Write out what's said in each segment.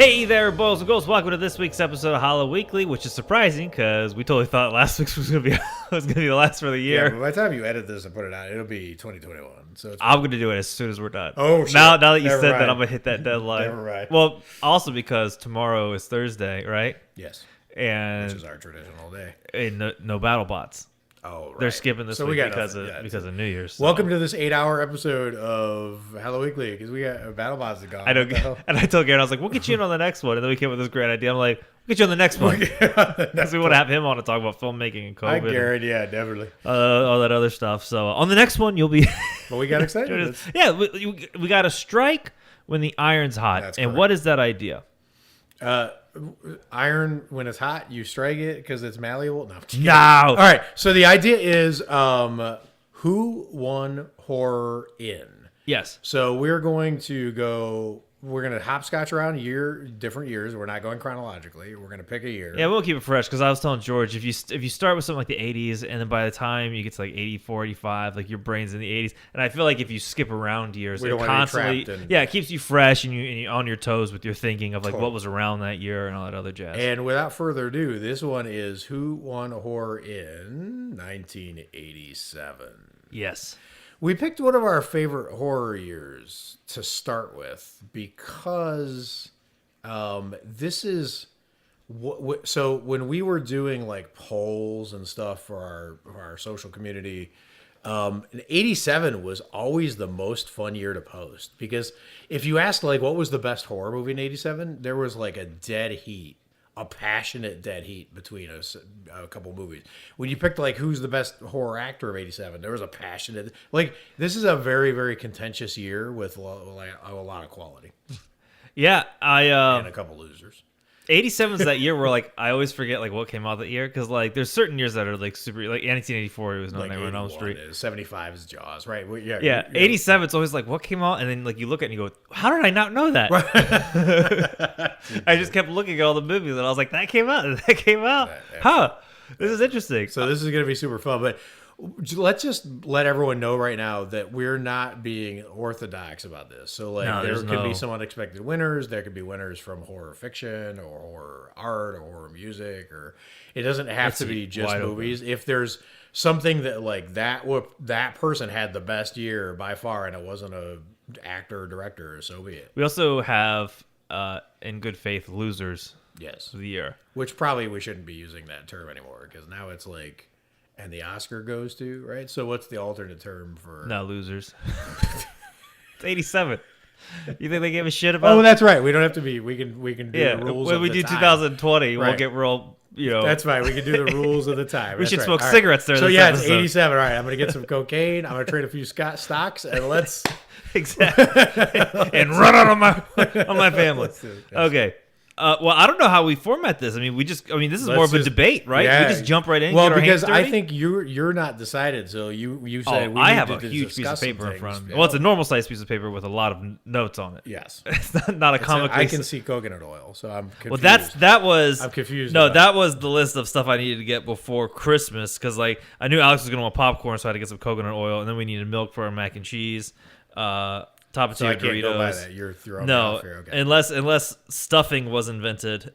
Hey there, boys and girls! Welcome to this week's episode of Hollow Weekly, which is surprising because we totally thought last week's was gonna be the last for the Yeah, year. but by the time you edit this and put it out, it'll be 2021. So it's I'm gonna do it as soon as we're done. Oh, shit. Now that you Never said mind. that, I'm gonna hit that deadline. Never mind. Well, also because tomorrow is Thursday, right? yes, which And is our traditional day. no battle bots. Oh, right. They're skipping this So week we got because nothing. Yeah, of New Year's. so. Welcome to this 8-hour episode of Hello Weekly because we got BattleBots to go. I don't get, and I told Garen, I was like, "We'll get you in on the next one," and then we came up with this great idea. I'm like, "We'll get you on the next one," because we want to have him on to talk about filmmaking and Hi, COVID, Garrett. Yeah, definitely. all that other stuff. So on the next one, you'll be. But we got excited. Yeah, we got to strike when the iron's hot. That's and correct. what is that idea? Iron, when it's hot, you strike it because it's malleable. No, I'm just kidding. No. All right. So the idea is who won horror in? Yes. So we're going to hopscotch around different years. We're not going chronologically. We're going to pick a year. Yeah, we'll keep it fresh because I was telling George, if you start with something like the 80s and then by the time you get to like 84, 85, like your brain's in the 80s. And I feel like if you skip around years, We it don't wanna be constantly, trapped in- yeah, it keeps you fresh and you're on your toes with your thinking of like Totally. what was around that year and all that other jazz. And without further ado, this one is who won horror in 1987. Yes. We picked one of our favorite horror years to start with because this is so when we were doing like polls and stuff for our social community, 87 was always the most fun year to post because if you asked like what was the best horror movie in 87, there was like a dead heat. A passionate dead heat between us, a couple movies. When you picked like who's the best horror actor of '87, there was a passionate like this is a very very contentious year with a lot of quality Yeah, and a couple losers. 87 is that year where like I always forget like what came out that year because like there's certain years that are like super like 1984 it was No Like Nightmare on Elm 81 Street. is 75 is Jaws, right? Well, Yeah, 87 it's always like what came out and then like you look at it and you go how did I not know that? I just kept looking at all the movies and I was like that came out and that came out. Huh. This is interesting. So this is going to be super fun, but let's just let everyone know right now that we're not being orthodox about this. So like No, there there's could be no- some unexpected winners. There could be winners from horror fiction or horror art or horror music, or it doesn't have It's to be just wide open. movies. If there's something that like that person had the best year by far, and it wasn't a actor or director, so be it. We also have in good faith losers Yes, of the year. which probably we shouldn't be using that term anymore because now it's like, and the Oscar goes to right. So what's the alternate term for? No, losers. It's 87. You think they gave a shit about Oh, that's right. We don't have to be. We can do yeah, the rules. when of we the do time. 2020, we'll Right. get real, That's fine. We can do the rules of the time. We That's should right. smoke All right. cigarettes during So this yeah, episode. it's 87. All right, I'm gonna get some cocaine. I'm gonna trade a few stocks, and let's. exactly. And run out on my family. Let's do it. Okay. Well, I don't know how we format this. I mean, this is Let's more of a just- debate, right? yeah. We just jump right in. Well, get our because hands I dirty? think you're not decided. So you said we I need have to a huge piece of discuss some paper in things. front of me. Yeah. Well, it's a normal sized piece of paper with a lot of notes on it. Yes. It's not a comic. I can see coconut oil, so I'm confused. Well, that was. I'm confused No, about that was the list of stuff I needed to get before Christmas because, like, I knew Alex was gonna want popcorn, so I had to get some coconut oil, and then we needed milk for our mac and cheese, tapatio So I can't Doritos. go by that. You're throwing me No, off here. Okay. unless stuffing was invented.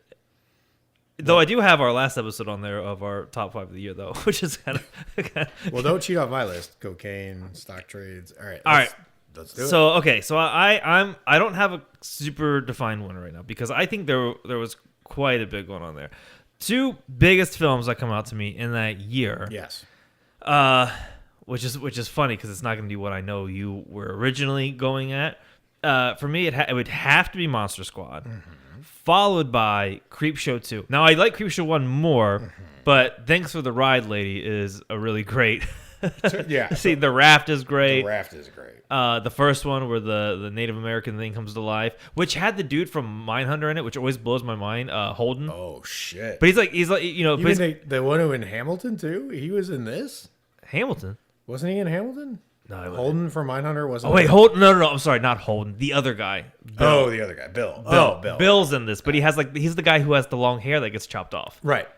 Though I do have our last episode on there of our top 5 of the year, though, which is kind of. Well, don't cheat off my list. Cocaine, stock trades. All right. All right. Let's do it. So okay, so I don't have a super defined winner right now because I think there was quite a big one on there. 2 biggest films that come out to me in that year. Yes. Which is funny because it's not going to be what I know you were originally going at. For me, it would have to be Monster Squad, followed by Creepshow 2. Now I like Creepshow 1 more, but Thanks for the Ride, Lady is a really great. Yeah. See, The Raft is great. The Raft is great. The first one where the Native American thing comes to life, which had the dude from Mindhunter in it, which always blows my mind. Holden, Oh shit! but he's like you know Even plays the one who in Hamilton too. He was in this, Hamilton. wasn't he? In Hamilton? No, he wasn't. Holden from Mindhunter wasn't. Oh wait, Holden. No. I'm sorry, not Holden. The other guy. Bill. Oh, the other guy, Bill. Oh, Bill. Bill's in this, but he's the guy who has the long hair that gets chopped off. Right.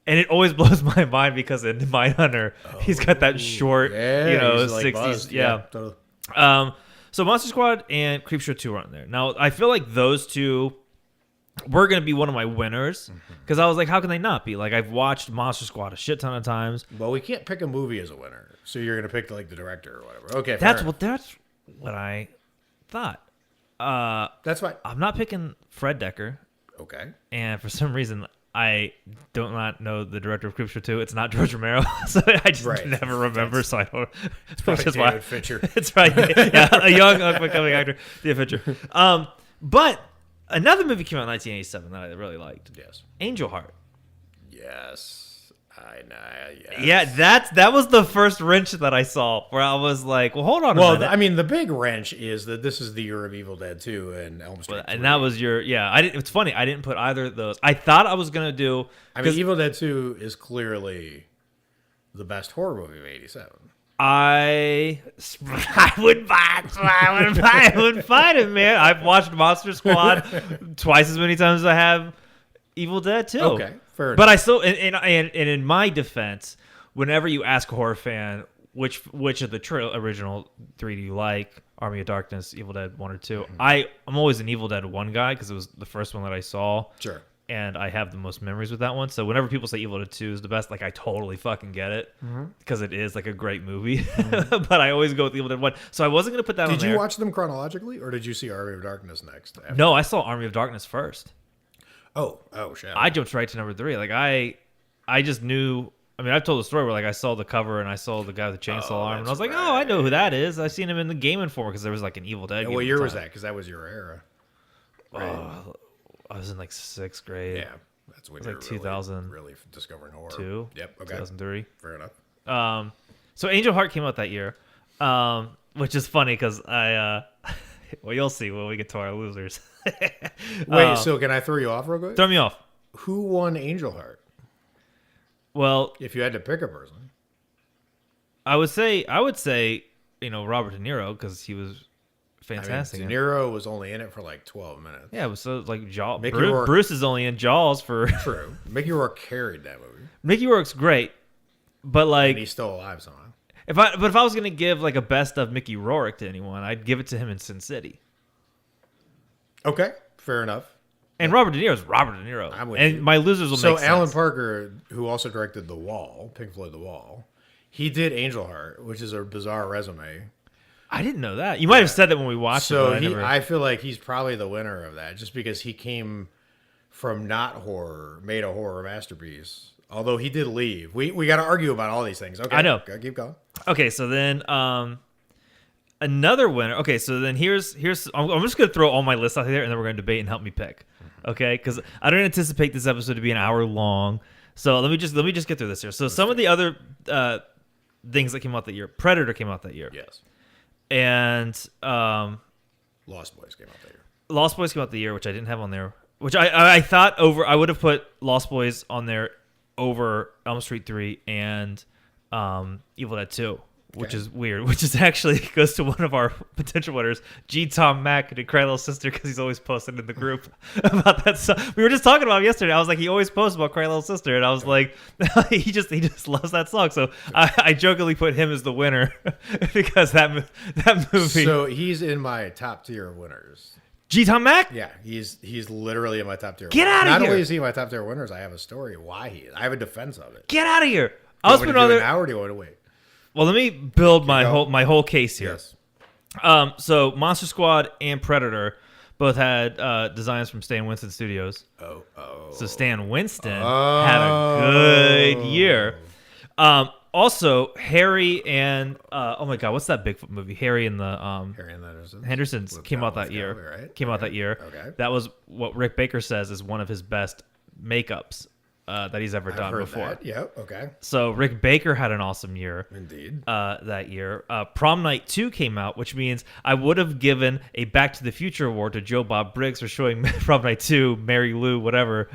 And it always blows my mind because in Mindhunter, he's got that short, Yeah. he's like 60s. buzzed. Yeah. Totally. So Monster Squad and Creepshow 2 are on there. Now, I feel like those two were going to be one of my winners because I was like, how can they not be? Like, I've watched Monster Squad a shit ton of times. Well, we can't pick a movie as a winner, so you're gonna pick like the director or whatever. Okay, That's fair what I thought. enough. That's fine. I'm not picking Fred Decker, Okay. and for some reason, I do not know the director of Creepshow 2. It's not George Romero, so I just Right. never remember. So I don't. It's Probably just David Fincher. It's right. Yeah, a young up-and-coming actor, David Fincher. But another movie came out in 1987 that I really liked. Yes. Angel Heart. Yes. I know. Yes. Yeah, that was the first wrench that I saw where I was like, well, hold on a Well, minute. I mean, the big wrench is that this is the year of Evil Dead 2 and Elm Street 3. And that was your it's funny, I didn't put either of those. I thought I was gonna do. I mean, Evil Dead 2 is clearly the best horror movie of '87. I would buy it. I would find it, man. I've watched Monster Squad twice as many times as I have Evil Dead 2. Okay, fair enough. But I still, and in my defense, whenever you ask a horror fan which of the original three do you like, Army of Darkness, Evil Dead 1 or 2, I'm always an Evil Dead 1 guy because it was the first one that I saw. Sure. And I have the most memories with that one. So whenever people say Evil Dead 2 is the best, like I totally fucking get it because it is like a great movie. But I always go with Evil Dead 1. So I wasn't going to put that on there. Did you watch them chronologically or did you see Army of Darkness next? After? No, I saw Army of Darkness first. Oh, shit. I jumped right to number 3. Like I just knew. I mean, I've told the story where like I saw the cover and I saw the guy with the chainsaw arm, and I was like, oh, I know who that is. I've seen him in the Game Informer because there was like an Evil Dead. And what year was that? Because that was your era. Right. I was in like 6th grade. Yeah. That's when It was you're like 2000 really discovering horror. 2. Yep. Okay. 2003. Fair enough. So Angel Heart came out that year, which is funny because I. Well, you'll see when we get to our losers. Wait, so can I throw you off real quick? Throw me off. Who won Angel Heart? Well, If you had to pick a person. I would say, Robert De Niro because he was fantastic. I mean, De Niro was only in it for like 12 minutes. Yeah, it was so like Jaws. Mickey Rourke- Bruce is only in Jaws for. True. Mickey Rourke carried that movie. Mickey Rourke's great, but And like he's still alive somehow. if I was gonna give like a best of Mickey Rourke to anyone, I'd give it to him in Sin City. Okay. Fair enough. And Robert De Niro is Robert De Niro. I'm with and you. my losers will So make sense. Alan Parker, who also directed The Wall, Pink Floyd The Wall, he did Angel Heart, which is a bizarre resume. I didn't know that. You might have said that when we watched it. So But I feel like he's probably the winner of that, just because he came from not horror, made a horror masterpiece. Although he did leave. We got to argue about all these things. Okay, I know. Go, keep going. Okay, so then another winner. Okay, so then here's I'm just gonna throw all my lists out there, and then we're gonna debate and help me pick. Okay, because I don't anticipate this episode to be an hour long. So let me just get through this here. So some of the other things that came out that year, Predator came out that year, Yes. and Lost Boys came out that year. Lost Boys came out the year, which I didn't have on there. Which I thought over. I would have put Lost Boys on there over Elm Street 3 and Evil Dead 2, which Okay. is weird. Which is actually goes to one of our potential winners, G. Tom Mack, and Cry Little Sister, because he's always posting in the group about that song. We were just talking about him yesterday. I was like, he always posts about Cry Little Sister, and I was like, he just loves that song. So I jokingly put him as the winner because that movie. So he's in my top tier of winners. G. Tom Mack. Yeah, he's literally in my top tier. Get winners. outta Not here. only is he in my top tier winners, I have a story why he is. I have a defense of it. Get out of here! I Do was you putting want on me to do it there. now, or do you want to wait? Well, let me build my going. whole case here. Yes. So Monster Squad and Predator both had designs from Stan Winston Studios. Oh. So Stan Winston had a good year. Also, Harry and oh my God, what's that Bigfoot movie? Harry and the Harry and the Hendersons With came out Val that year. Scally, right? Came out that year. Okay. That was what Rick Baker says is one of his best makeups that he's ever I've done heard before. that. Yep. Okay. So Rick Baker had an awesome year. Indeed. That year. Prom Night 2 came out, which means I would have given a Back to the Future award to Joe Bob Briggs for showing Prom Night 2, Mary Lou, whatever,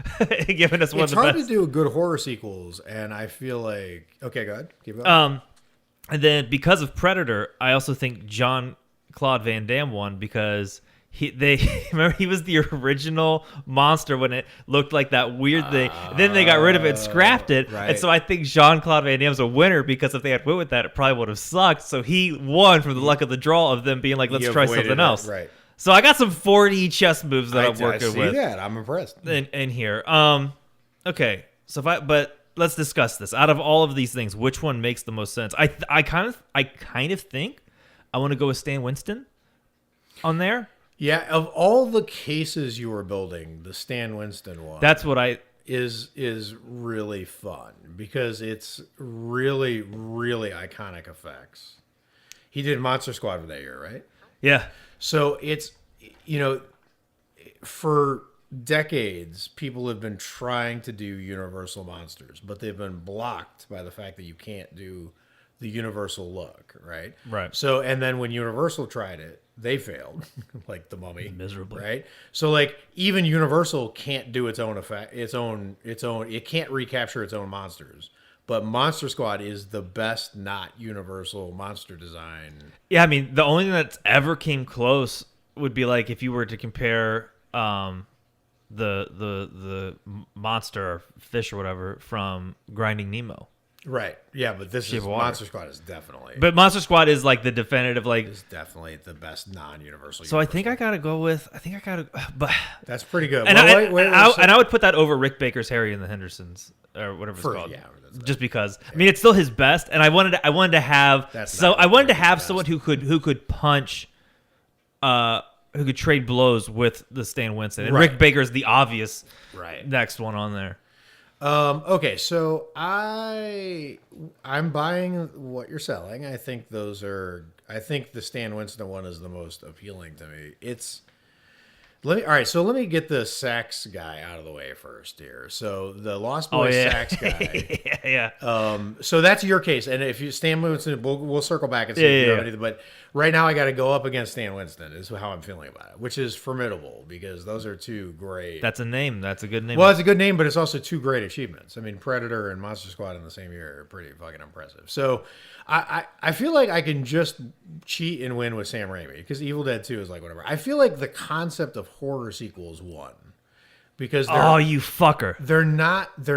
giving us one It's of the hard best. to do good horror sequels, and I feel like okay, go ahead, keep going. And then because of Predator, I also think Jean-Claude Van Damme won because remember he was the original monster when it looked like that weird thing. Then they got rid of it and scrapped it. right. And so I think Jean-Claude Van Damme's a winner because if they had went with that, it probably would have sucked. So he won from the luck of the draw of them being like, let's You try avoided something it, else. right? So I got some 4D chess moves that I'm I working see with that. I'm impressed. in here. Okay. But let's discuss this. Out of all of these things, which one makes the most sense? I kind of think I want to go with Stan Winston on there. Yeah, of all the cases you were building, the Stan Winston one That's what I is really fun because it's really, really iconic effects. He did Monster Squad for that year, right? yeah. So it's, for decades, people have been trying to do Universal monsters, but they've been blocked by the fact that you can't do the Universal look, right? Right. So, and then when Universal tried it, they failed, like the Mummy, Miserably. right? So, like even Universal can't do its own effect, its own. It can't recapture its own monsters. But Monster Squad is the best not Universal monster design. Yeah, I mean, the only thing that's ever came close would be like if you were to compare the monster or fish or whatever from Grinding Nemo. Right. Yeah, but this Shape is of Water. Monster Squad is definitely But Monster Squad is like the definitive like. is definitely the best non-universal. So I think I gotta go with. But that's pretty good. and, Well, I would put that over Rick Baker's Harry and the Hendersons or whatever it's called. Yeah, that's Just because I mean it's still his best, and I wanted to have That's so not I wanted to Rick's have best. someone who could punch, who could trade blows with the Stan Winston, and Right. Rick Baker's the obvious right. next one on there. Okay, so I'm buying what you're selling. I think I think the Stan Winston one is the most appealing to me. All right, so let me get the sax guy out of the way first here. So the Lost Boys sax guy. yeah. So that's your case, and if you Stan Winston, we'll circle back and see if you have anything. But right now, I got to go up against Stan Winston. Is how I'm feeling about it, which is formidable because those are two great. That's a name. That's a good name. Well, it's a good name, but it's also two great achievements. I mean, Predator and Monster Squad in the same year are pretty fucking impressive. So I feel like I can just cheat and win with Sam Raimi because Evil Dead 2 is like whatever. I feel like the concept of horror sequels won because Oh, you fucker. they're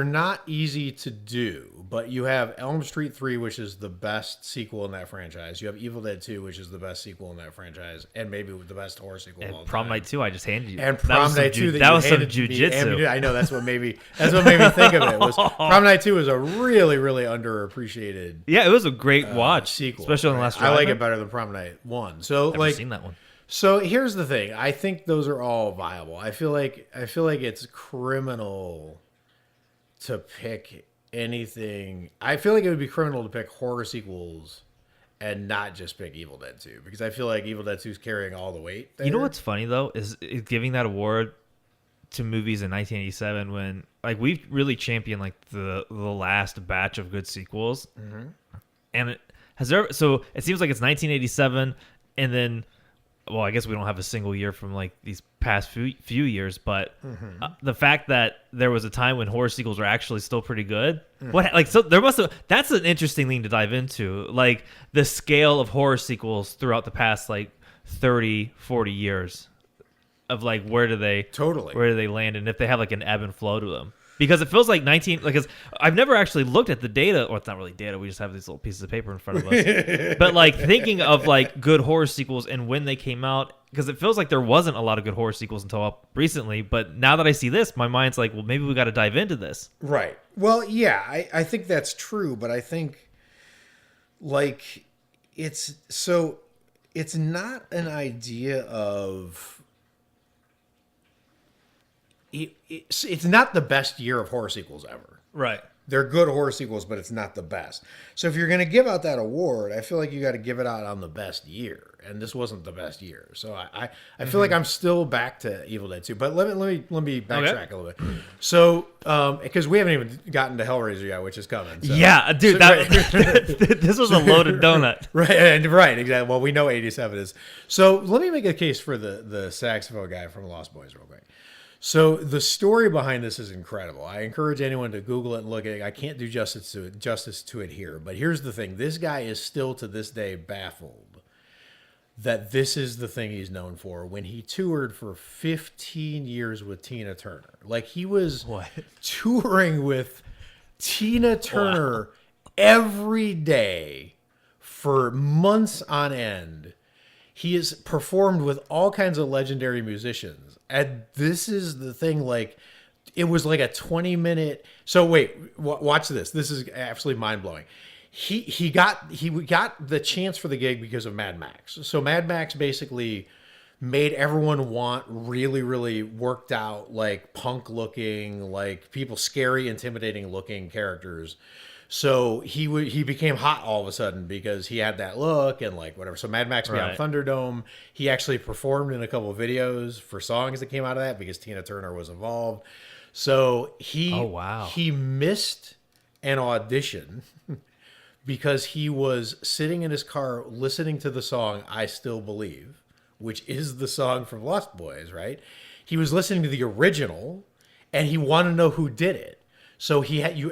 not easy to do, but you have Elm Street 3, which is the best sequel in that franchise. You have Evil Dead 2, which is the best sequel in that franchise, and maybe the best horror sequel of all And Prom time. Night 2, I just handed you. And That Prom was some Night 2 that was some handed me jujitsu. I know that's what made me think of it. Was Prom Night 2 is a really, really underappreciated Yeah, it was a great watch, sequel. especially on the last. I like Drive-In. it better than Prom Night 1. So Never like seen that one. so here's the thing. I think those are all viable. I feel like it's criminal to pick anything. I feel like it would be criminal to pick horror sequels and not just pick Evil Dead 2 because I feel like Evil Dead 2 is carrying all the weight. There. You know what's funny though is giving that award to movies in 1987 when like we really championed like the last batch of good sequels, and it so it seems like it's 1987, and then. Well, I guess we don't have a single year from like these past few years, but the fact that there was a time when horror sequels were actually still pretty good. What like so there must have that's an interesting thing to dive into, like the scale of horror sequels throughout the past like 30, 40 years of like where do they land and if they have like an ebb and flow to them. Because it feels like 'cause I've never actually looked at the data, or it's not really data, we just have these little pieces of paper in front of us. But like thinking of like good horror sequels and when they came out, because it feels like there wasn't a lot of good horror sequels until up recently. But now that I see this, my mind's like, well, maybe we got to dive into this. Right. Well, yeah, I think that's true, but I think like it's not an idea of it's not the best year of horror sequels ever. Right. They're good horror sequels, but it's not the best. So if you're going to give out that award, I feel like you got to give it out on the best year, and this wasn't the best year. So I feel like I'm still back to Evil Dead 2. But let me backtrack a little bit. So because we haven't even gotten to Hellraiser yet, which is coming. So. Yeah, dude, this was a loaded donut. Right, exactly. Well, we know 87 is. So let me make a case for the saxophone guy from Lost Boys real quick. So the story behind this is incredible. I encourage anyone to Google it and look at it. I can't do justice to it here, but here's the thing. This guy is still to this day baffled that this is the thing he's known for when he toured for 15 years with Tina Turner. Like he was touring with Tina Turner every day for months on end. he has performed with all kinds of legendary musicians. And this is the thing, like, it was like a 20-minute. So wait, watch this. This is absolutely mind-blowing. He got the chance for the gig because of Mad Max. So Mad Max basically made everyone want really, really worked out, like punk looking, like people, scary, intimidating looking characters. So he became hot all of a sudden because he had that look and like whatever. So Mad Max Beyond Thunderdome, he actually performed in a couple of videos for songs that came out of that because Tina Turner was involved. So he missed an audition because he was sitting in his car listening to the song "I Still Believe," which is the song from Lost Boys, right? He was listening to the original and he wanted to know who did it. So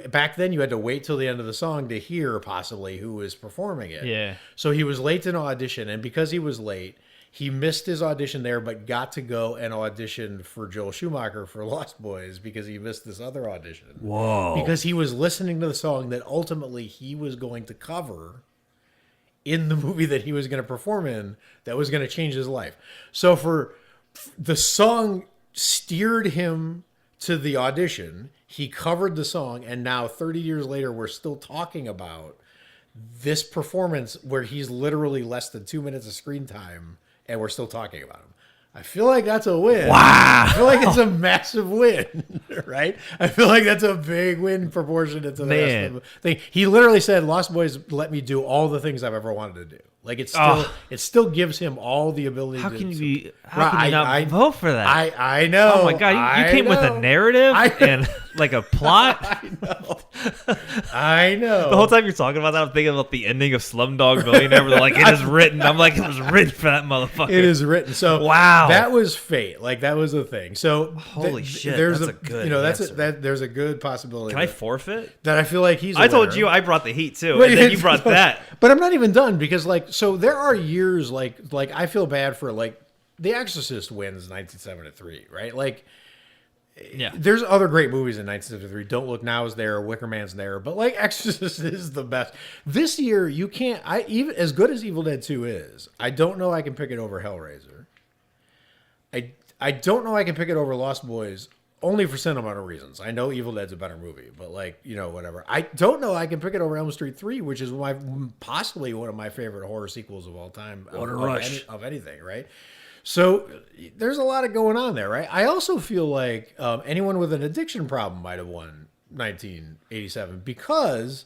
back then you had to wait till the end of the song to hear possibly who was performing it. Yeah. So he was late to an audition, and because he was late, he missed his audition there, but got to go and audition for Joel Schumacher for Lost Boys because he missed this other audition. Whoa. Because he was listening to the song that ultimately he was going to cover in the movie that he was going to perform in that was going to change his life. So for the song steered him to the audition. He covered the song, and now 30 years later, we're still talking about this performance where he's literally less than 2 minutes of screen time, and we're still talking about him. I feel like that's a win. Wow. I feel like it's a massive win, right? I feel like that's a big win proportionate to the rest of the thing. He literally said, Lost Boys let me do all the things I've ever wanted to do. Like it still gives him all the ability. How can you not vote for that? I know. Oh my god, you came with a narrative and like a plot. I know. The whole time you're talking about that, I'm thinking about the ending of Slumdog Millionaire. Where they're like, it is written. I'm like, it was written for that motherfucker. It is written. So wow, that was fate. Like that was the thing. So holy shit, there's that's a good. There's a good possibility. Can I forfeit? That I feel like he's. I told you I brought the heat too, and then you brought that. But I'm not even done because so there are years like I feel bad for like The Exorcist wins 1973, right? Like yeah, there's other great movies in 1973. Don't Look Now is there, Wicker Man's there, but like Exorcist is the best. This year you can't. Even as good as Evil Dead 2 is, I don't know I can pick it over Hellraiser. I don't know I can pick it over Lost Boys. Only for sentimental reasons. I know Evil Dead's a better movie, but like, whatever. I don't know I can pick it over Elm Street 3, which is possibly one of my favorite horror sequels of all time. Of anything, right? So there's a lot of going on there, right? I also feel like anyone with an addiction problem might have won 1987 because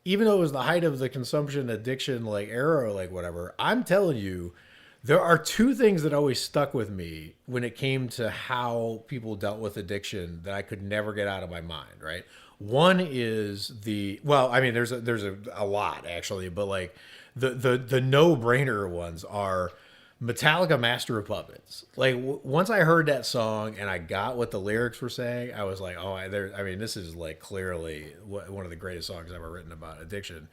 even though it was the height of the consumption addiction like era or like whatever, I'm telling you, there are two things that always stuck with me when it came to how people dealt with addiction that I could never get out of my mind, right? One is there's a lot actually, but like the no-brainer ones are Metallica Master of Puppets. Like once I heard that song and I got what the lyrics were saying, I was like, this is like clearly one of the greatest songs ever written about addiction.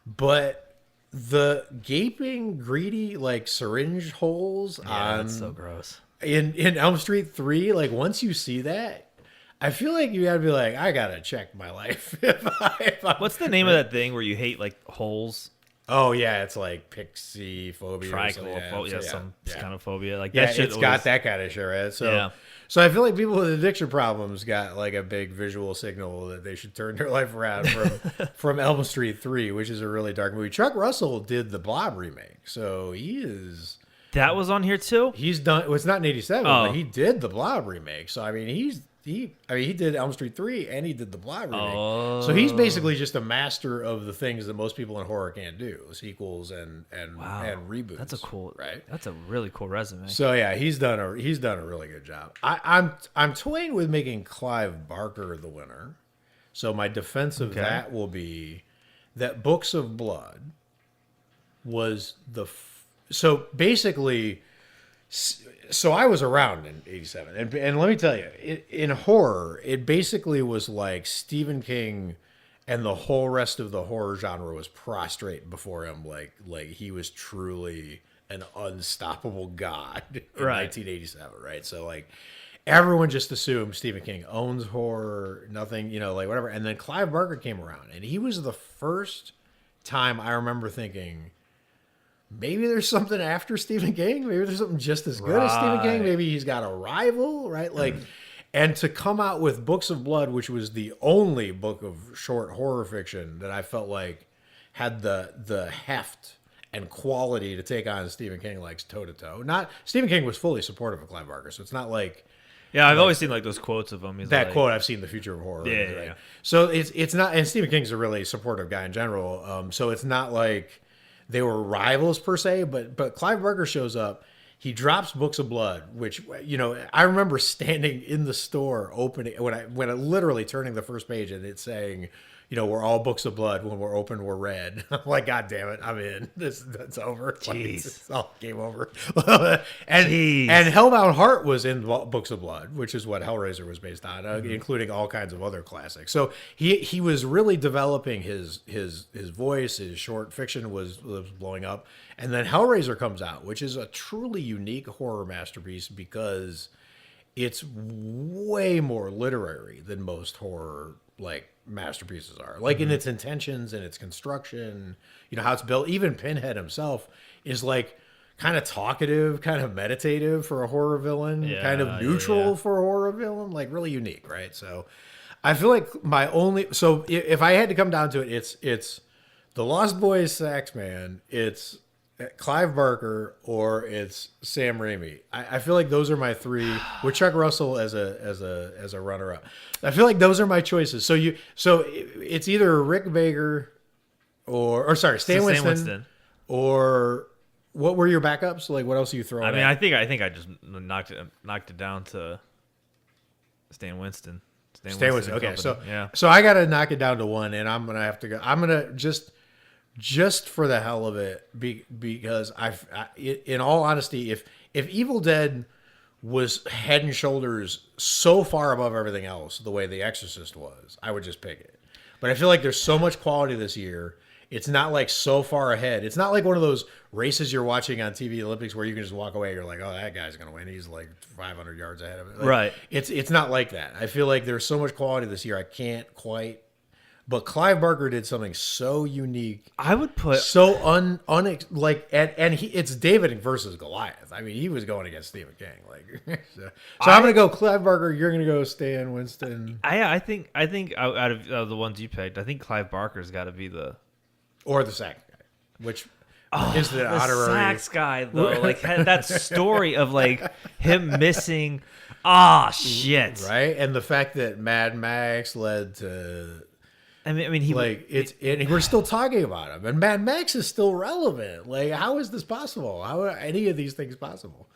But the gaping, greedy, like syringe holes that's so gross. In Elm Street 3, like once you see that, I feel like you gotta be like, I gotta check my life. What's the name of that thing where you hate like holes? Oh yeah, it's like pixie phobia, tricholophobia, some kind of phobia. Like that shit it's got that kind of shit, right? So yeah. So I feel like people with addiction problems got like a big visual signal that they should turn their life around from Elm Street 3, which is a really dark movie. Chuck Russell did the Blob remake, so that was on here too. He's done. Well, it's not in '87, but he did the Blob remake. So I mean, he did Elm Street 3 and he did the Blob remake. Oh. So he's basically just a master of the things that most people in horror can't do: sequels and reboots. That's a cool, right? That's a really cool resume. So yeah, he's done a really good job. I'm toying with making Clive Barker the winner. So my defense of that will be that Books of Blood was so basically. So I was around in '87, and let me tell you, in horror, it basically was like Stephen King and the whole rest of the horror genre was prostrate before him, like he was truly an unstoppable god in 1987, right? So like everyone just assumed Stephen King owns horror, nothing, like whatever. And then Clive Barker came around, and he was the first time I remember thinking, maybe there's something after Stephen King. Maybe there's something just as good as Stephen King. Right. Maybe he's got a rival, right? Like, and to come out with Books of Blood, which was the only book of short horror fiction that I felt like had the heft and quality to take on Stephen King likes toe to toe. Not Stephen King was fully supportive of Clive Barker, so it's not like Yeah, I've always seen like those quotes of him. He's that like, quote. I've seen the future of horror. Yeah, right? yeah. So it's not, and Stephen King's a really supportive guy in general. So it's not like they were rivals per se, but Clive Barker shows up. He drops Books of Blood, which, you know, I remember standing in the store opening when I literally turning the first page and it's saying, you know, we're all Books of Blood. When we're open, we're red. I'm like, God damn it, I'm in. That's over. Like, Jeez. it's all game over. Jeez. and Hellbound Heart was in Books of Blood, which is what Hellraiser was based on, including all kinds of other classics. So he was really developing his voice. His short fiction was blowing up, and then Hellraiser comes out, which is a truly unique horror masterpiece because it's way more literary than most horror like masterpieces are, like in its intentions and its construction, you know, how it's built. Even Pinhead himself is like kind of talkative, kind of meditative for a horror villain, kind of neutral for a horror villain, like really unique, right? So I feel like if I had to come down to it, it's the Lost Boys Sax Man, it's Clive Barker, or it's Sam Raimi. I feel like those are my three, with Chuck Russell as a runner up. I feel like those are my choices. So it's either Rick Baker or Stan Winston, or what were your backups? Like, what else are you throwing? I mean, I think I just knocked it down to Stan Winston. Stan Winston. Okay, Company. Yeah. So I got to knock it down to one, and I'm gonna have to go. I'm gonna just for the hell of it, because in all honesty, if Evil Dead was head and shoulders so far above everything else, the way The Exorcist was, I would just pick it. But I feel like there's so much quality this year. It's not like so far ahead. It's not like one of those races you're watching on TV Olympics where you can just walk away. You're like, oh, that guy's gonna win. He's like 500 yards ahead of it. Like, Right. It's not like that. I feel like there's so much quality this year. I can't quite. But Clive Barker did something so unique, I would put so it's David versus Goliath. I mean, he was going against Stephen King. Like, so I'm gonna go Clive Barker. You're gonna go Stan Winston, I think out of the ones you picked, I think Clive Barker's got to be the or the sax guy, which is the the honorary sax guy though. Like that story of like him missing. Ah, shit. right, and the fact that Mad Max led to. I mean, he and we're still talking about him, and Mad Max is still relevant. Like, how is this possible? How are any of these things possible?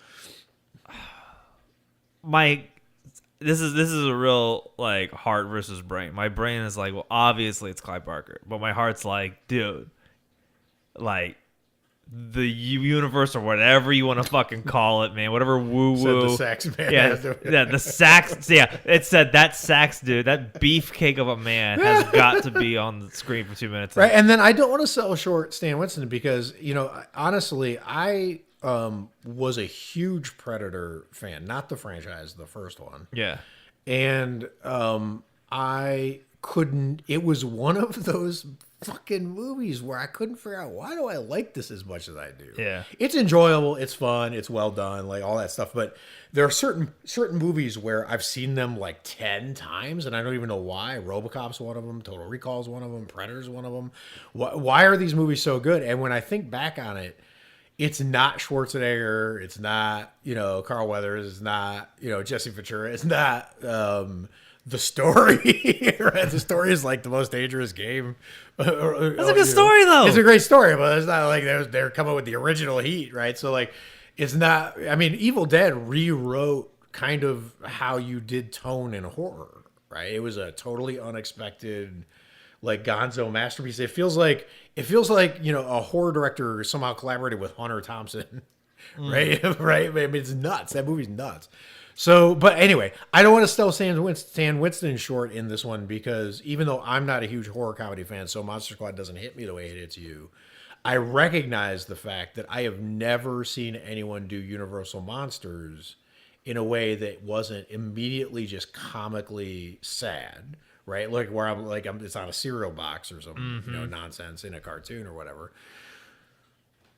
This is a real like heart versus brain. My brain is like, well, obviously it's Clive Barker, but my heart's like, dude, like the universe or whatever you want to fucking call it, man, whatever woo woo. The sax man. Yeah, the sax. Yeah, it said that sax dude, that beefcake of a man has got to be on the screen for 2 minutes. Right, and then I don't want to sell short Stan Winston because, you know, honestly, I was a huge Predator fan, not the franchise, the first one. Yeah. And I couldn't. It was one of those fucking movies where I couldn't figure out, why do I like this as much as I do? Yeah. It's enjoyable, it's fun, it's well done, like all that stuff. But there are certain movies where I've seen them like 10 times and I don't even know why. RoboCop's one of them, Total Recall's one of them, Predator's one of them. Why are these movies so good? And when I think back on it, it's not Schwarzenegger, it's not, you know, Carl Weathers, it's not, you know, Jesse Ventura, it's not the story. Right? The story is like the most dangerous game. That's a good story, though. It's a great story, but it's not like they're coming with the original heat, right? So like, it's not. I mean, Evil Dead rewrote kind of how you did tone in horror, right? It was a totally unexpected, like Gonzo masterpiece. It feels like you know, a horror director somehow collaborated with Hunter Thompson, right? Right? I mean, it's nuts. That movie's nuts. So, but anyway, I don't want to sell Stan Winston short in this one because even though I'm not a huge horror comedy fan, so Monster Squad doesn't hit me the way it hits you, I recognize the fact that I have never seen anyone do Universal Monsters in a way that wasn't immediately just comically sad, right? Like where it's on a cereal box or some you know, nonsense in a cartoon or whatever.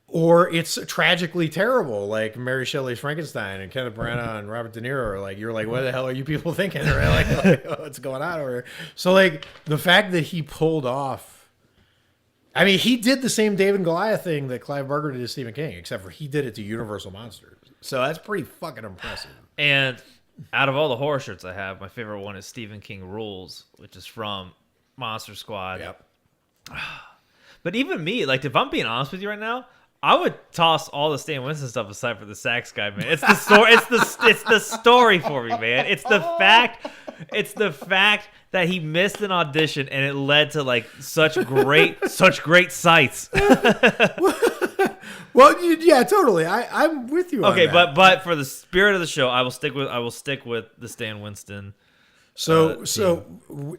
or it's tragically terrible, like Mary Shelley's Frankenstein and Kenneth Branagh and Robert De Niro. Are like, you're like, what the hell are you people thinking? Right? Like, what's going on over here? So like the fact that he pulled off, I mean, he did the same David and Goliath thing that Clive Barker did to Stephen King, except for he did it to Universal Monsters. So that's pretty fucking impressive. And out of all the horror shirts I have, my favorite one is Stephen King Rules, which is from Monster Squad. Yep. But even me, like, if I'm being honest with you right now, I would toss all the Stan Winston stuff aside for the sax guy, man. It's the story. It's the story for me, man. It's the fact. It's the fact that he missed an audition and it led to like such great sights. Well, yeah, totally. I'm with you. Okay, on that. but for the spirit of the show, I will stick with the Stan Winston. So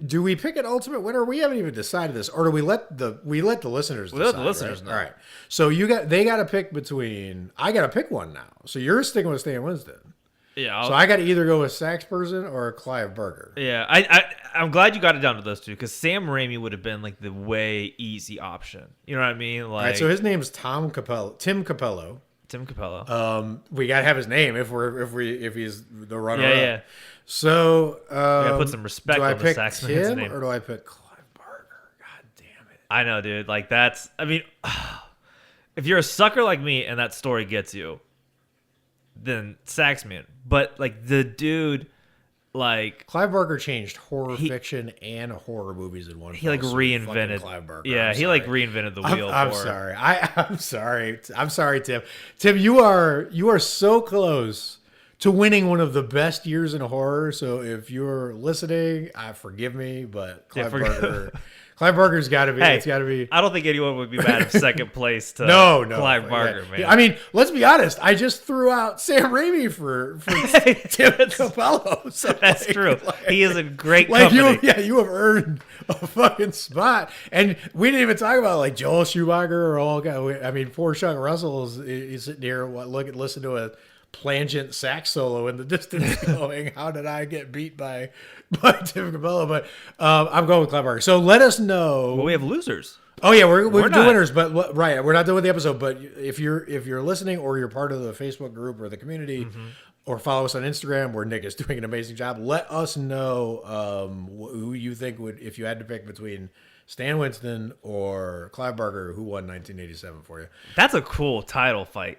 do we pick an ultimate winner? We haven't even decided this, or do we let the listeners decide? Let the listeners know. All right. So they got to pick between. I got to pick one now. So you're sticking with Stan Winston. Yeah. So I got to either go with Sax Person or Clive Barker. Yeah. I'm glad you got it down to those two because Sam Raimi would have been like the way easy option. You know what I mean? Like, All right. So his name's Tim Capello. Tim Capello. We got to have his name if he's the runner. Yeah. So Put some respect do I on the pick Saxon's Tim name. or do I pick Clive Barker? God damn it! I know, dude. Like that's. I mean, if you're a sucker like me and that story gets you, then Saxman. But like the dude, like Clive Barker changed horror fiction and horror movies in one. he like reinvented. Clive Barker. Yeah, he like reinvented the wheel. I'm sorry. I'm sorry. I'm sorry, Tim. Tim, you are so close to winning one of the best years in horror. So if you're listening, forgive me, but Clive Barker's got to be. Hey, it's got to be. I don't think anyone would be mad if second place to No, Clive Barker, yeah. man. I mean, let's be honest. I just threw out Sam Raimi for Tim Capello. So That's true. He is in great like company. you have earned a fucking spot, and we didn't even talk about like Joel Schumacher or all guys. I mean, poor Chuck Russell is sitting here, listen to a plangent sax solo in the distance, going, "How did I get beat by Tim Capello?" But I'm going with Clive Barker. So let us know. Well, we have losers. Oh yeah, we're not. doing winners, but right, we're not done with the episode. But if you're listening or you're part of the Facebook group or the community, or follow us on Instagram where Nick is doing an amazing job, let us know who you think would, if you had to pick between Stan Winston or Clive Barker, who won 1987 for you. That's a cool title fight.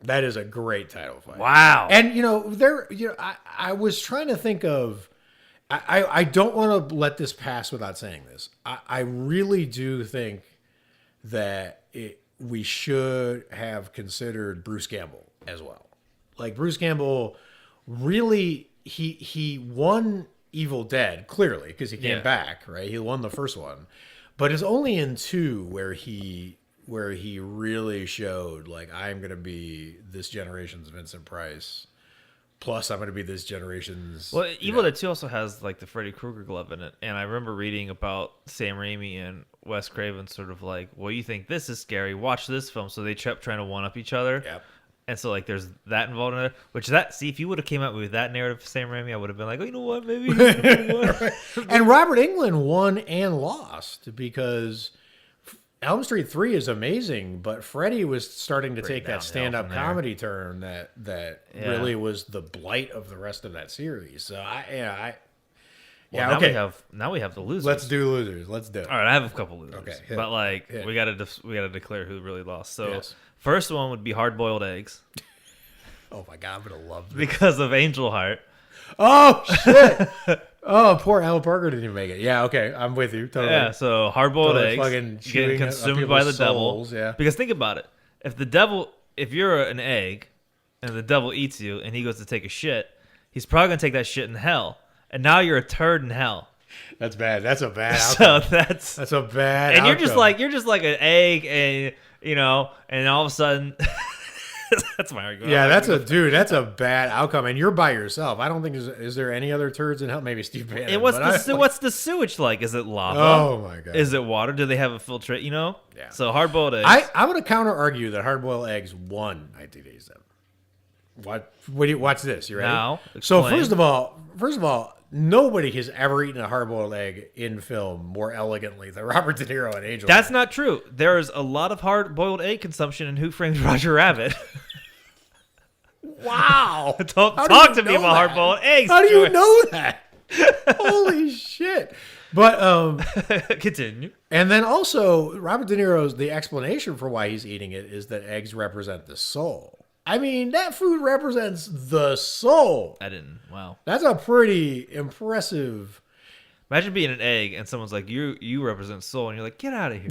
That is a great title fight. Wow. And I was trying to think of. I don't want to let this pass without saying this. I really do think that we should have considered Bruce Campbell as well. Like Bruce Campbell, really, he won Evil Dead clearly because he came back, right? He won the first one, but it's only in 2 where he really showed like, I'm going to be this generation's Vincent Price. Plus, I'm going to be this generation's. Well, Evil Dead 2 also has like the Freddy Krueger glove in it, and I remember reading about Sam Raimi and Wes Craven sort of like, well, you think this is scary? Watch this film. So they kept trying to one up each other. Yep. And so like there's that involved in it. See, if you would have came out with that narrative, Sam Raimi, I would have been like, oh, you know what, maybe. And Robert Englund won and lost because Elm Street 3 is amazing, but Freddy was starting to take that stand-up comedy turn that really was the blight of the rest of that series. So now we have the losers. Let's do losers. Let's do it. All right, I have a couple losers. Okay, but like we gotta declare who really lost. So Yes. first one would be Hard Boiled Eggs Oh my god, I'm gonna love this. because of Angel Heart. Oh shit! Oh, poor Alan Parker didn't even make it. Yeah, okay, I'm with you. Totally. Yeah, so Hard Boiled Totally Eggs fucking chewing getting up consumed by the people's souls, devil. yeah. Because think about it: if you're an egg and the devil eats you and he goes to take a shit, he's probably gonna take that shit in hell, and now you're a turd in hell. That's bad. That's a bad So outcome. that's That's a bad. and outcome. you're just like an egg, and and all of a sudden, that's my argument. Yeah, that's a bad outcome, and you're by yourself. I don't think is there any other turds in hell? Maybe Steve Bannon. And what's the sewage like? Is it lava? Oh my god! Is it water? Do they have a filtrate? Yeah. So hard boiled eggs. I'm going to counter argue that Hard Boiled Eggs won 1987. Watch this. You ready? Now, So explain. first of all, nobody has ever eaten a hard-boiled egg in film more elegantly than Robert De Niro and Angel. That's not true. There is a lot of hard-boiled egg consumption in Who Framed Roger Rabbit. Wow. Talk How do you to me know about that? hard-boiled eggs. How do you Stuart. know that? Holy shit. But Continue. and then also Robert De Niro's the explanation for why he's eating it is that eggs represent the soul. I mean, that food represents the soul. I didn't. Wow. That's a pretty impressive. Imagine being an egg and someone's like, you represent soul, and you're like, get out of here.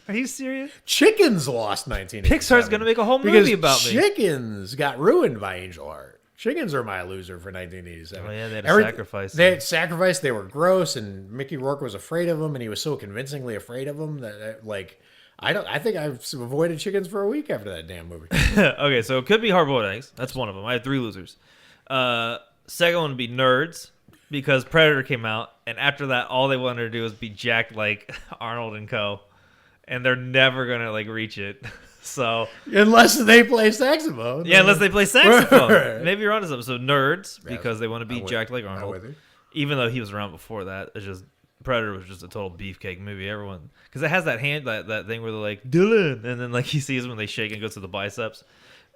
Are you serious? Chickens lost 1987. Pixar's gonna make a whole because movie about me. Chickens got ruined by Angel Heart. Chickens are my loser for 1987. Oh, yeah, they had to sacrifice They them. had sacrificed. They were gross, and Mickey Rourke was afraid of them, and he was so convincingly afraid of them that like, I think I've avoided chickens for a week after that damn movie. Okay, so it could be hard-boiled eggs. That's one of them. I had 3 losers. Second one would be Nerds, because Predator came out, and after that, all they wanted to do was be jacked like Arnold and Co. And they're never gonna like reach it. So Unless they play saxophone. yeah, unless they play saxophone. Right. Maybe you're onto something. So Nerds, because they want to be jacked like I'm Arnold. with you. Even though he was around before that, it's just Predator was just a total beefcake movie. Everyone, because it has that that thing where they're like Dylan, and then like he sees when they shake and goes to the biceps.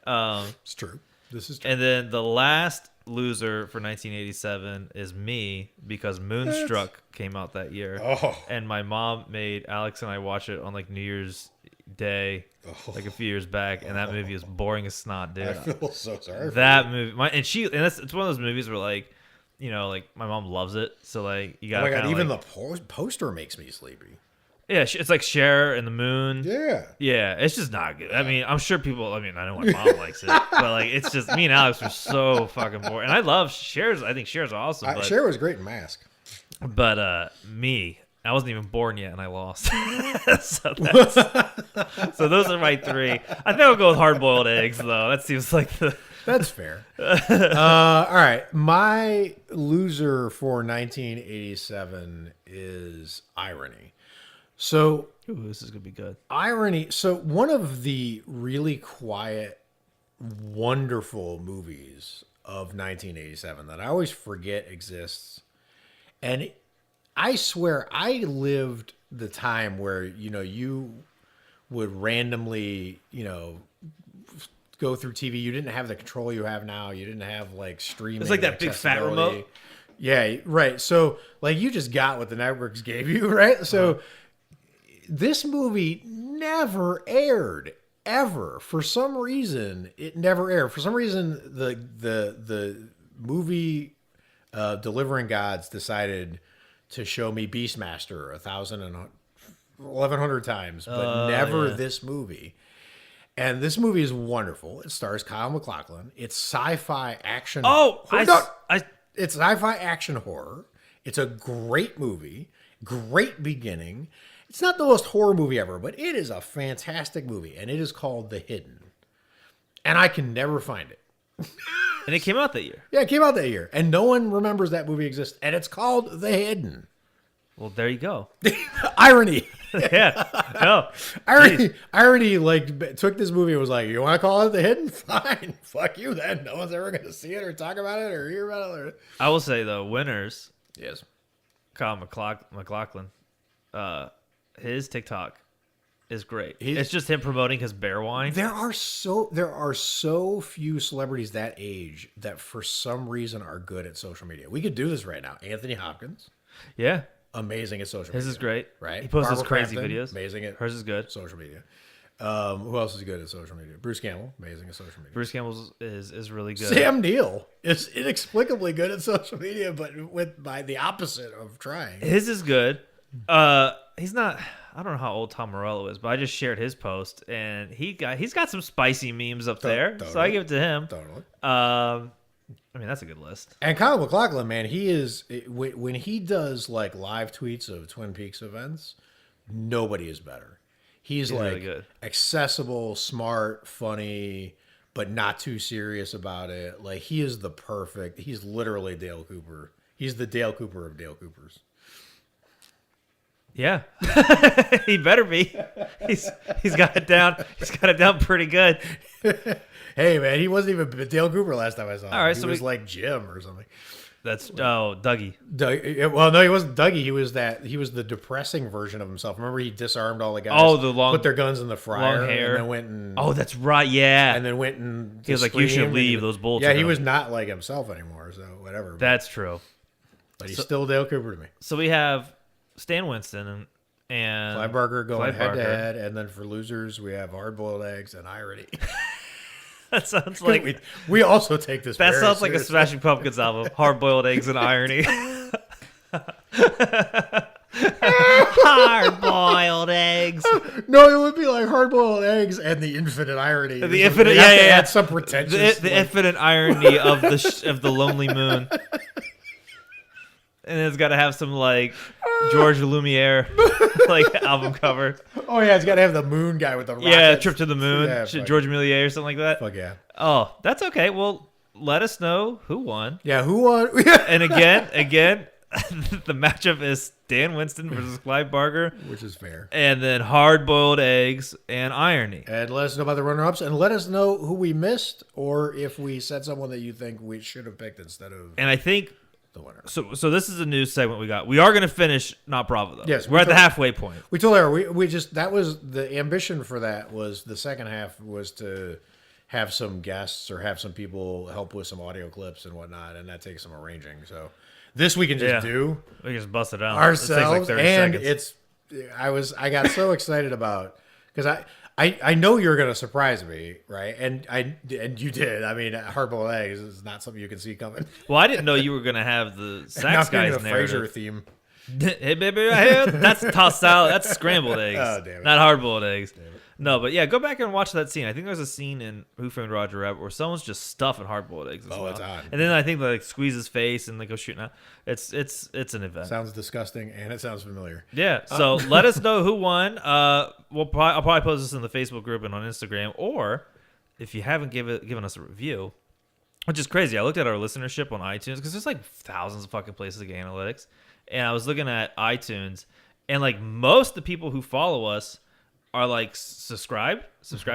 It's true. This is true. And then the last loser for 1987 is me, because Moonstruck came out that year, Oh. and my mom made Alex and I watch it on like New Year's Day, like a few years back, and that movie is boring as snot, dude. I feel so sorry. That movie, it's one of those movies where like, you know, like my mom loves it, so like you Oh got. my god! Even like, the poster makes me sleepy. yeah, it's like Cher and the Moon. Yeah. Yeah, it's just not good. I mean, I'm sure people. I mean, I know my mom likes it, but like, it's just me and Alex were so fucking bored. And I love Cher's. I think Cher's awesome. But, Cher was great in Mask. but me, I wasn't even born yet, and I lost. so those are my 3. I think I'll go with hard-boiled eggs, though. That seems like the. That's fair. All right. My loser for 1987 is Irony. So, Ooh, this is gonna be good. Irony. So, one of the really quiet, wonderful movies of 1987 that I always forget exists. And I swear I lived the time where, you know, you would randomly, you know, go through TV. You didn't have the control you have now. You didn't have like streaming. It's like that big fat accessibility. remote. Yeah, right. So like you just got what the networks gave you, right? So this movie never aired ever. For some reason, it never aired. For some reason, the movie Delivering Gods decided to show me Beastmaster 1,100 times, but never this movie. And this movie is wonderful. It stars Kyle MacLachlan. It's sci-fi action. It's sci-fi action horror. It's a great movie. Great beginning. It's not the most horror movie ever, but it is a fantastic movie, and it is called The Hidden. And I can never find it. And it came out that year. Yeah, it came out that year, and no one remembers that movie exists, and it's called The Hidden. Well, there you go. Irony. Yeah. No. Irony, like, took this movie and was like, you want to call it The Hidden? Fine. Fuck you then. No one's ever going to see it or talk about it or hear about it. I will say, though, winners, Yes. Kyle MacLachlan, his TikTok is great. It's just him promoting his bear wine. There are so few celebrities that age that for some reason are good at social media. We could do this right now. Anthony Hopkins, Yeah. amazing at social media. His is great. Right? He posts his Barbara crazy Crampton, videos. amazing at Hers is good. social media. Who else is good at social media? Bruce Campbell, amazing at social media. Bruce Campbell's is really good. Sam Neill is inexplicably good at social media, but by the opposite of trying. His is good. He's not. I don't know how old Tom Morello is, but I just shared his post, and he's got some spicy memes up there, Totally. so I give it to him. Totally. I mean, that's a good list. And Kyle MacLachlan, man, he is when he does like live tweets of Twin Peaks events, nobody is better. He's like really good. accessible, smart, funny, but not too serious about it. Like he is the perfect. He's literally Dale Cooper. He's the Dale Cooper of Dale Coopers. Yeah, he better be. He's got it down. He's got it down pretty good. Hey man, he wasn't even Dale Cooper last time I saw him. All right, he so was like Jim or something. That's Dougie. Well, no, he wasn't Dougie. He was the depressing version of himself. Remember, he disarmed all the guys. Oh, the long, put their guns in the fryer, long hair. and then went and oh, that's right. Yeah, and then went and he was like, "You should leave. Those bullets." Yeah, he was not like himself anymore. So whatever. That's true. But he's still Dale Cooper to me. So we have Stan Winston and Clive Barker going Clive head to Barker. head, and then for losers we have Hard Boiled Eggs and Irony. That sounds like we also take this. that very sounds like a seriously. Smashing Pumpkins album. Hard boiled eggs and irony. Hard boiled eggs. No, it would be like Hard Boiled Eggs and the Infinite Irony. The infinite, They'd have to yeah. add some pretentious. The infinite irony of the lonely moon. And it's got to have some like George Lumiere like album cover. Oh yeah, it's got to have the moon guy with the rockets. Yeah, Trip to the Moon. Yeah, fuck. George Méliès or something like that. Fuck yeah. Oh, that's okay. Well, let us know who won. Yeah, who won? And again, the matchup is Stan Winston versus Clive Barker, Which is fair. and then Hard Boiled Eggs and Irony. And let us know about the runner-ups, and let us know who we missed, or if we said someone that you think we should have picked instead of And I think the winner. so. This is a new segment we got. We are going to finish Not Bravo though. Yes, we're at the halfway point. We told her we just that was the ambition for that was the second half was to have some guests or have some people help with some audio clips and whatnot, and that takes some arranging. So this we can just Yeah. do We can just bust it out ourselves, It takes like 30 and seconds. I got so excited about because I know you're gonna surprise me, right? And you did. I mean, Hard-Boiled Eggs is not something you can see coming. Well, I didn't know you were going to have the Not sax getting guys the Frasier narrative. theme. Hey baby, right here. That's tossed salad. That's scrambled eggs. Oh, damn it. Not hard boiled eggs. No, but yeah, go back and watch that scene. I think there's a scene in Who Framed Roger Rabbit where someone's just stuffing hard boiled eggs. As Oh, well. it's odd. And then I think they like squeeze his face and they go shooting out. It's an event. Sounds disgusting, and it sounds familiar. Yeah. So let us know who won. I'll probably post this in the Facebook group and on Instagram. Or if you haven't given us a review, which is crazy. I looked at our listenership on iTunes because there's like thousands of fucking places to get analytics. And I was looking at iTunes, and like most of the people who follow us are like subscribed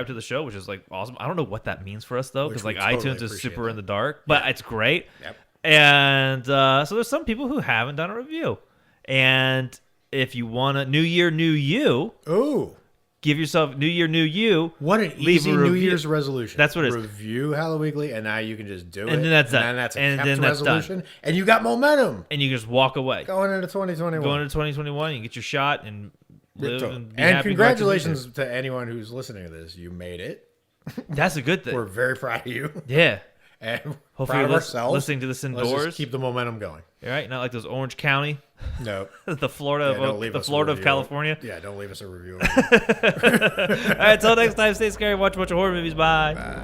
to the show, which is like awesome. I don't know what that means for us though, because Which like we totally iTunes is appreciate super that. in the dark, but it's great. Yep. And so there's some people who haven't done a review. And if you want a New Year, New You, Ooh. give yourself New Year, New You. What an Leave easy a New review. Year's resolution. That's what it is. Review Hello Weekly, and now you can just do it. And then that's that. And then that's a And kept then that's done. resolution. And you got momentum And you can just walk away. going into 2021. Go into 2021, you get your shot and live and be and happy. congratulations to anyone who's listening to this. You made it. That's a good thing. We're very proud of you. Yeah. And Hopefully proud of you're ourselves. listening to this Let's indoors. just keep the momentum going. All right, not like those Orange County, No. the Florida, Yeah, don't leave the us a Florida of review. California. Yeah, don't leave us a review. All right, till next time, stay scary, watch a bunch of horror movies. Bye. Bye.